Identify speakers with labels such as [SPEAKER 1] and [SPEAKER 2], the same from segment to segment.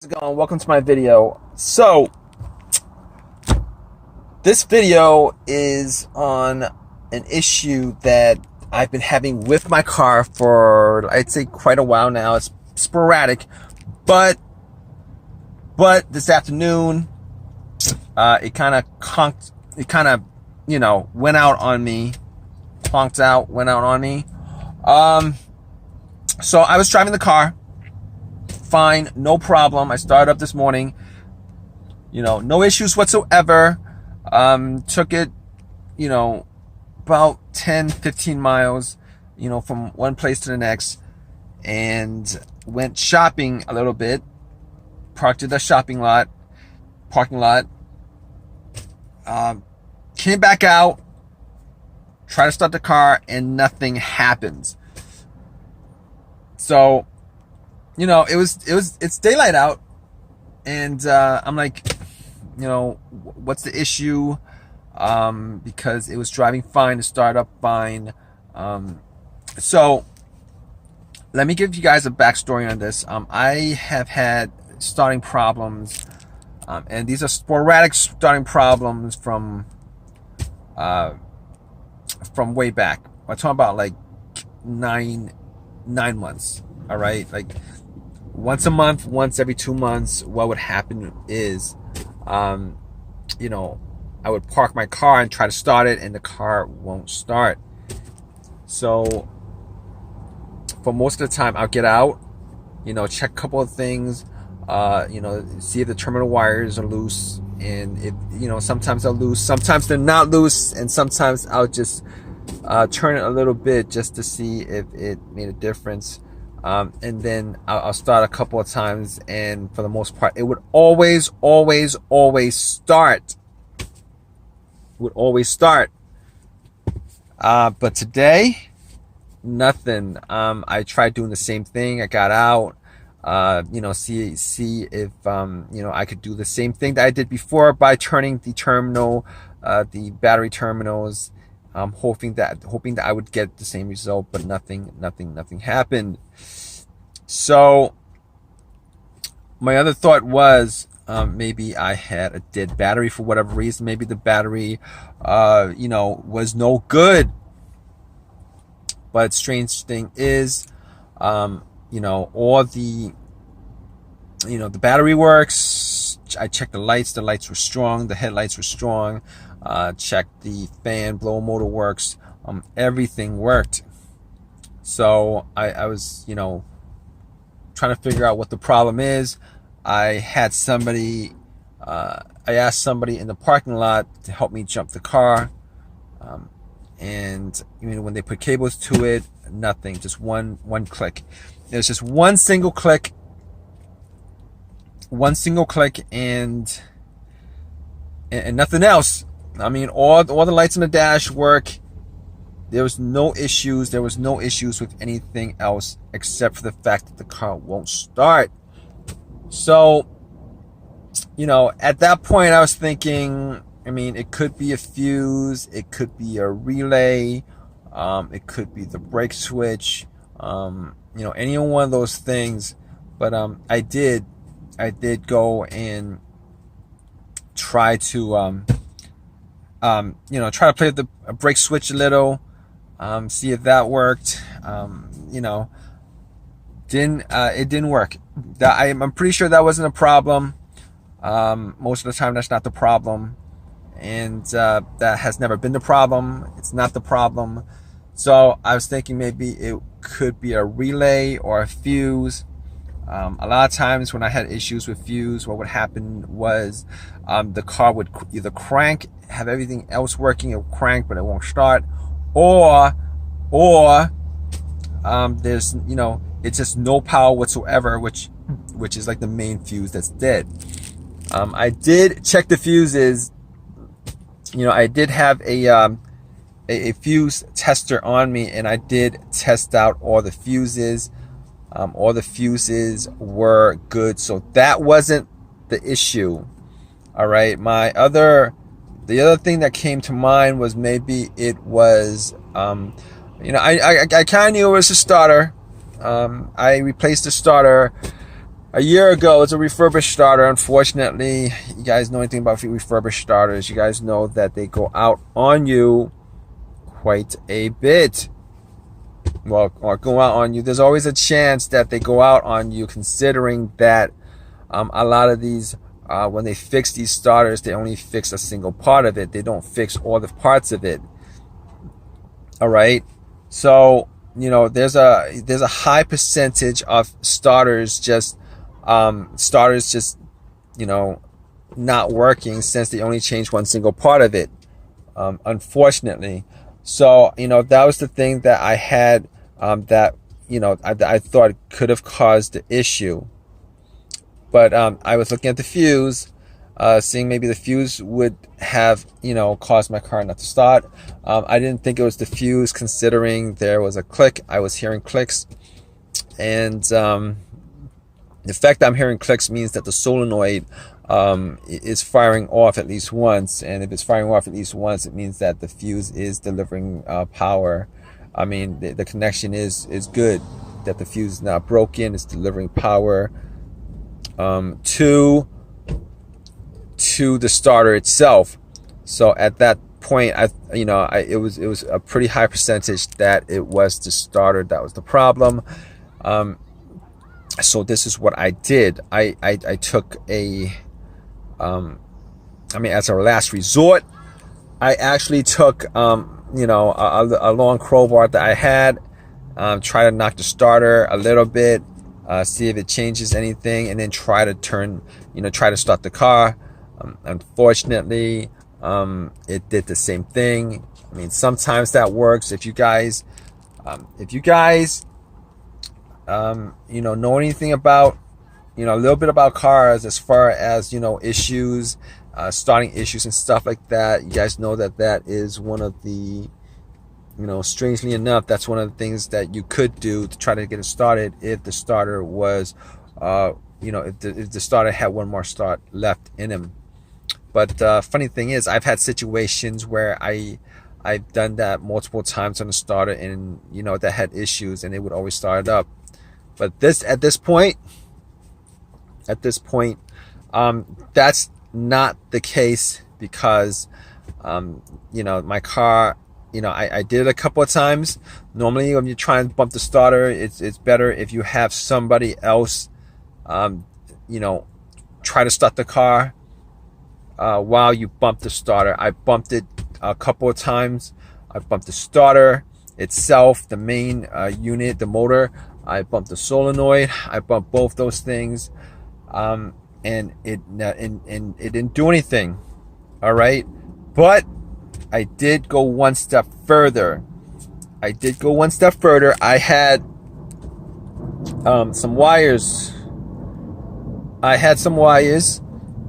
[SPEAKER 1] How's it going? Welcome to my video. So this video is on an issue that I've been having with my car for, I'd say, quite a while now. It's sporadic, but this afternoon it kind of conked, it kind of went out on me, went out on me. So I was driving the car fine, no problem. I started up this morning, no issues whatsoever. Took it, about 10-15 miles, from one place to the next, and went shopping a little bit, parked at the parking lot, came back out, tried to start the car, and nothing happens. So it's daylight out, and I'm like, what's the issue? Because it was driving fine, it started up fine. So let me give you guys a backstory on this. I have had starting problems, and these are sporadic starting problems from way back. I'm talking about like nine months. All right, like once a month, once every 2 months. What would happen is, I would park my car and try to start it, and the car won't start. So for most of the time, I'll get out, check a couple of things, see if the terminal wires are loose, and if sometimes they're loose, sometimes they're not loose, and sometimes I'll just turn it a little bit just to see if it made a difference. And then I'll start a couple of times, and for the most part, it would always start. It would always start. But today, nothing. I tried doing the same thing. I got out, see if I could do the same thing that I did before by turning the terminal, the battery terminals. Hoping that I would get the same result, but nothing happened. So my other thought was, maybe I had a dead battery for whatever reason. Maybe the battery, was no good. But strange thing is, all the, the battery works. I checked the lights were strong, the headlights were strong. Checked the fan, blower motor works, everything worked. So I was, trying to figure out what the problem is. I had somebody, I asked somebody in the parking lot to help me jump the car. And when they put cables to it, nothing, just one click. There's just one single click, and nothing else. All the lights on the dash work. There was no issues. There was no issues with anything else except for the fact that the car won't start. So, at that point I was thinking, it could be a fuse, it could be a relay, it could be the brake switch, any one of those things. But I did go and try to try to play with the brake switch a little, see if that worked. It didn't work. I'm pretty sure that wasn't a problem. Most of the time, that's not the problem, and that has never been the problem. It's not the problem. So I was thinking maybe it could be a relay or a fuse. A lot of times when I had issues with fuse, what would happen was the car would either crank, have everything else working, it would crank, but it won't start, or there's it's just no power whatsoever, which is like the main fuse that's dead. I did check the fuses. I did have a fuse tester on me, and I did test out all the fuses. All the fuses were good, so that wasn't the issue. All right, the other thing that came to mind was maybe it was, I kind of knew it was a starter. I replaced the starter a year ago. It's a refurbished starter. Unfortunately, you guys know anything about refurbished starters, you guys know that they go out on you quite a bit. Well, or go out on you. There's always a chance that they go out on you, considering that a lot of these, when they fix these starters, they only fix a single part of it. They don't fix all the parts of it. All right. So, you know, there's a high percentage of starters just you know, not working, since they only change one single part of it, unfortunately. So, you know, that was the thing that I had, that, you know, I thought could have caused the issue. But I was looking at the fuse, seeing maybe the fuse would have, you know, caused my car not to start. I didn't think it was the fuse, considering there was a click. I was hearing clicks, and the fact that I'm hearing clicks means that the solenoid is firing off at least once, and if it's firing off at least once, it means that the fuse is delivering power. I mean, the connection is good, that the fuse is not broken. It's delivering power to the starter itself. So at that point, it was a pretty high percentage that it was the starter that was the problem. So this is what I did. I took as a last resort, I actually took a long crowbar that I had, try to knock the starter a little bit, see if it changes anything, and then try to start the car. Unfortunately, it did the same thing. I mean, sometimes that works. If you guys know anything about, a little bit about cars, as far as, issues, starting issues and stuff like that, you guys know that is one of the, strangely enough, that's one of the things that you could do to try to get it started, if the starter was, if the starter had one more start left in him. But funny thing is, I've had situations where I've done that multiple times on the starter, and that had issues, and it would always start it up. But at this point, that's not the case, because my car, I did it a couple of times. Normally, when you try and bump the starter, it's better if you have somebody else try to start the car while you bump the starter. I bumped it a couple of times. I bumped the starter itself, the main unit, the motor. I bumped the solenoid. I bumped both those things, and it didn't do anything. All right, but I did go one step further. I had some wires. I had some wires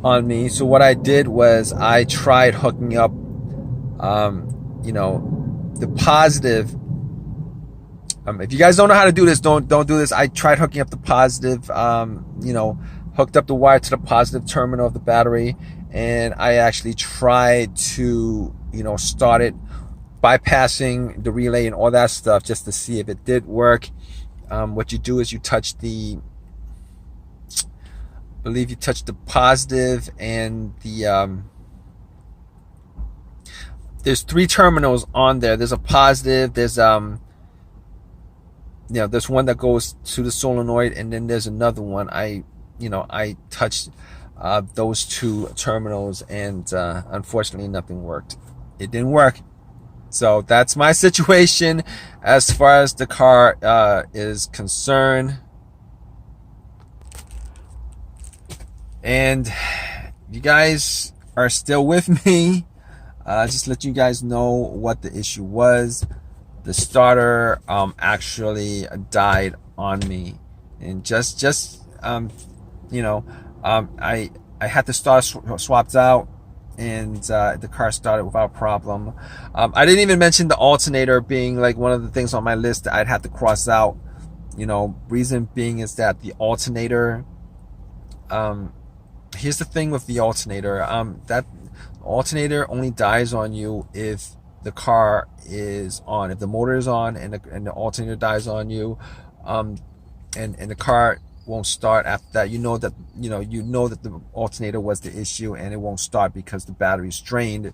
[SPEAKER 1] on me. So what I did was I tried hooking up, the positive. If you guys don't know how to do this, don't do this. I tried hooking up the positive, hooked up the wire to the positive terminal of the battery, and I actually tried to, start it, bypassing the relay and all that stuff, just to see if it did work. What you do is you touch the, I believe you touch the positive and the, there's 3 terminals on there. There's a positive, there's there's one that goes to the solenoid, and then there's another one. I touched those 2 terminals, and unfortunately nothing worked. It didn't work. So that's my situation as far as the car is concerned. And you guys are still with me. Just let you guys know what the issue was. The starter actually died on me, and I had the starter swapped out, and the car started without problem. I didn't even mention the alternator being like one of the things on my list that I'd have to cross out. Reason being is that the alternator, here's the thing with the alternator, that alternator only dies on you if the car is on. If the motor is on and the alternator dies on you, and the car won't start after that. You know that the alternator was the issue, and it won't start because the battery's drained,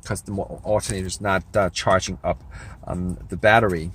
[SPEAKER 1] because the alternator is not charging up the battery.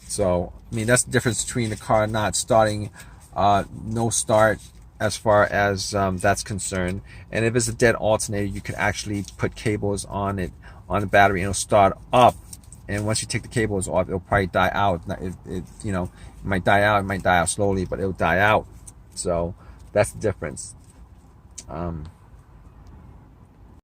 [SPEAKER 1] So I mean, that's the difference between the car not starting, no start, as far as that's concerned. And if it's a dead alternator, you could actually put cables on it, on the battery, and it'll start up. And once you take the cables off, it'll probably die out. It might die out. It might die out slowly, but it'll die out. So that's the difference.